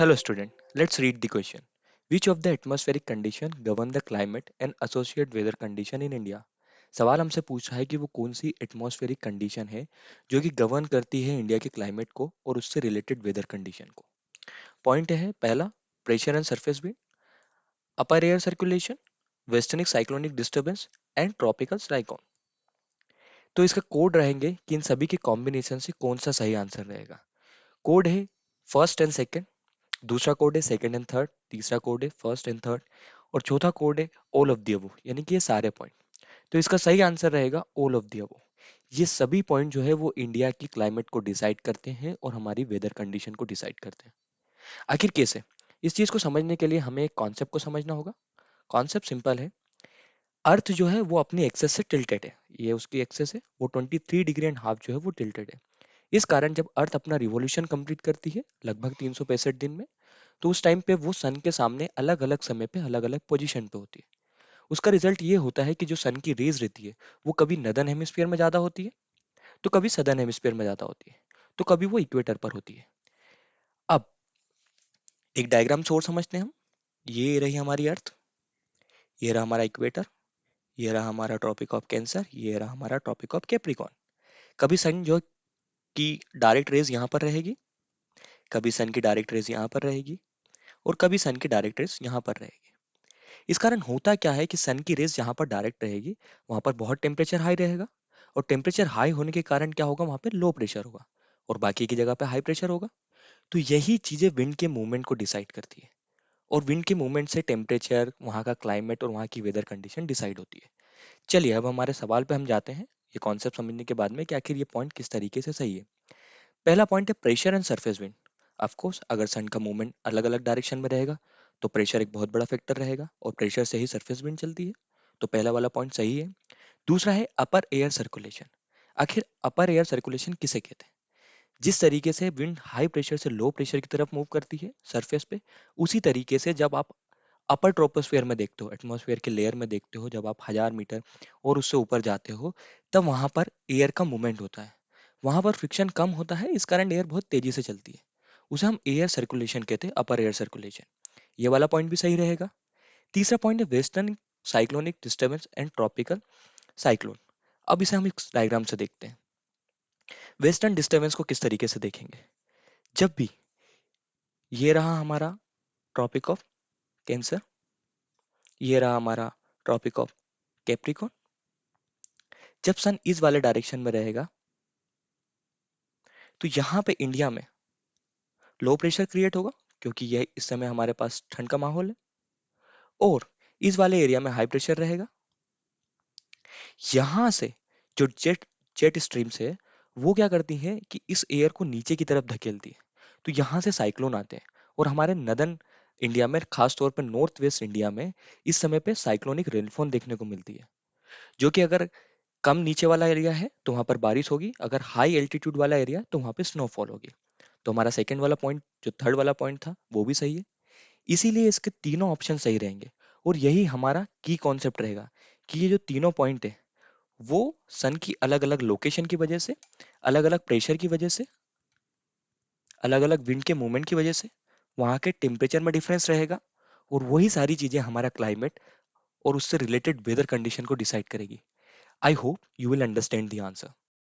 Hello student, let's read the question. Which of the atmospheric condition govern the climate and associate weather condition in India? सवाल हमसे पूछा है कि वो कौन सी एटमॉस्फेरिक कंडीशन है जो कि गवर्न करती है इंडिया के क्लाइमेट को और उससे रिलेटेड वेदर कंडीशन को। पॉइंट है पहला, pressure and surface wind, upper air circulation, western cyclonic disturbance and tropical cyclone. तो इसका कोड रहेंगे कि इन सभी के कॉम्बिनेशन से कौन सा सही आंसर रहेगा। कोड है फर्स्ट एंड सेकंड, दूसरा कोड है सेकंड एंड थर्ड, तीसरा कोड है फर्स्ट एंड थर्ड और चौथा कोड है ऑल ऑफ द अबव, यानी कि ये सारे पॉइंट। तो इसका सही आंसर रहेगा ऑल ऑफ द अबव। ये सभी पॉइंट जो है वो इंडिया की क्लाइमेट को डिसाइड करते हैं और हमारी वेदर कंडीशन को डिसाइड करते हैं। आखिर कैसे? इस चीज को समझने के लिए हमें एक कॉन्सेप्ट को समझना होगा। कॉन्सेप्ट सिंपल है। अर्थ जो है वो अपनी एक्सेस से टिल्टेड है, ये उसकी एक्सेस है, वो 23 डिग्री एंड हाफ जो है वो टिल्टेड है। इस कारण जब अर्थ अपना रिवॉल्यूशन कंप्लीट करती है लगभग 365 दिन में, तो उस टाइम पे वो सन के सामने अलग अलग समय पे अलग अलग पोजीशन पे होती है। उसका रिजल्ट ये होता है कि जो सन की रेज रहती है वो कभी नदर्न हेमिस्फीयर में ज्यादा होती है, तो कभी सदर्न हेमिस्फीयर में ज्यादा होती है, तो कभी वो इक्वेटर पर होती है। अब एक डायग्राम से और समझते हैं हम। ये रही हमारी अर्थ, ये रहा हमारा इक्वेटर, ये रहा हमारा ट्रॉपिक ऑफ कैंसर, ये रहा हमारा ट्रॉपिक ऑफ कैप्रिकॉर्न। कभी सन जो की डायरेक्ट रेज यहाँ पर रहेगी, कभी सन की डायरेक्ट रेज यहाँ पर रहेगी और कभी सन की डायरेक्ट रेज यहाँ पर रहेगी। इस कारण होता क्या है कि सन की रेज जहां पर डायरेक्ट रहेगी वहां पर बहुत टेम्परेचर हाई रहेगा, और टेम्परेचर हाई होने के कारण क्या होगा, वहां पे लो प्रेशर होगा और बाकी की जगह पे हाई प्रेशर होगा। तो यही चीजें विंड के मूवमेंट को डिसाइड करती है, और विंड के मूवमेंट से टेम्परेचर, वहां का क्लाइमेट और वहां की वेदर कंडीशन डिसाइड होती है। चलिए अब हमारे सवाल पे हम जाते हैं, ये कॉन्सेप्ट समझने के बाद में कि आखिर ये पॉइंट किस तरीके से सही है। पहला पॉइंट है pressure and surface wind. Of course अगर सन का मूवमेंट अलग अलग डायरेक्शन में रहेगा तो प्रेशर एक बहुत बड़ा फैक्टर रहेगा, और प्रेशर से ही सरफेस विंड चलती है। तो पहला वाला पॉइंट सही है। दूसरा है अपर एयर सर्कुलेशन। आखिर अपर एयर सर्कुलेशन किसे कहते हैं? जिस तरीके से विंड हाई प्रेशर से लो प्रेशर की तरफ मूव करती है सरफेस पे, उसी तरीके से जब आप अपर ट्रोपोस्फेयर में देखते हो, एटमॉस्फेयर के लेयर में देखते हो, जब आप 1000 मीटर और उससे ऊपर जाते हो, तब वहां पर एयर का मूवमेंट होता है। वहां पर फ्रिक्शन कम होता है, इस कारण एयर बहुत तेजी से चलती है। उसे हम एयर सर्कुलेशन कहते हैं, अपर एयर सर्कुलेशन। ये वाला पॉइंट भी सही रहेगा। तीसरा पॉइंट है western cyclonic disturbance and tropical cyclone. अब इसे हम एक डायग्राम से देखते हैं। वेस्टर्न डिस्टर्बेंस को किस तरीके से देखेंगे? जब भी ये रहा हमारा ट्रॉपिक ऑफ कैंसर, ये रहा हमारा ट्रॉपिक ऑफ कैप्रिकॉर्न, जब सन इस वाले डायरेक्शन में रहेगा तो यहाँ पे इंडिया में लो प्रेशर क्रिएट होगा, क्योंकि यह इस समय हमारे पास ठंड का माहौल है। और इस वाले एरिया में हाई प्रेशर रहेगा। यहाँ से जो जेट जेट स्ट्रीम्स है वो क्या करती हैं कि इस एयर को नीचे की तरफ धकेलती है। तो यहाँ से साइक्लोन आते हैं, और हमारे नदर्न इंडिया में, खास तौर पर नॉर्थ वेस्ट इंडिया में इस समय पे साइक्लोनिक रेनफॉल देखने को मिलती है, जो कि अगर कम नीचे वाला एरिया है तो वहां पर बारिश होगी, अगर हाई एल्टीट्यूड वाला एरिया तो वहां पे स्नोफॉल होगी। तो हमारा सेकंड वाला पॉइंट, जो थर्ड वाला पॉइंट था, वो भी सही है। इसीलिए इसके तीनों ऑप्शन सही रहेंगे, और यही हमारा की कॉन्सेप्ट रहेगा कि ये जो तीनों पॉइंट है वो सन की अलग अलग लोकेशन की वजह से, अलग अलग प्रेशर की वजह से, अलग अलग विंड के मूवमेंट की वजह से, वहाँ के टेम्परेचर में डिफरेंस रहेगा, और वही सारी चीजें हमारा क्लाइमेट और उससे रिलेटेड वेदर कंडीशन को डिसाइड करेगी। I hope you will understand the answer.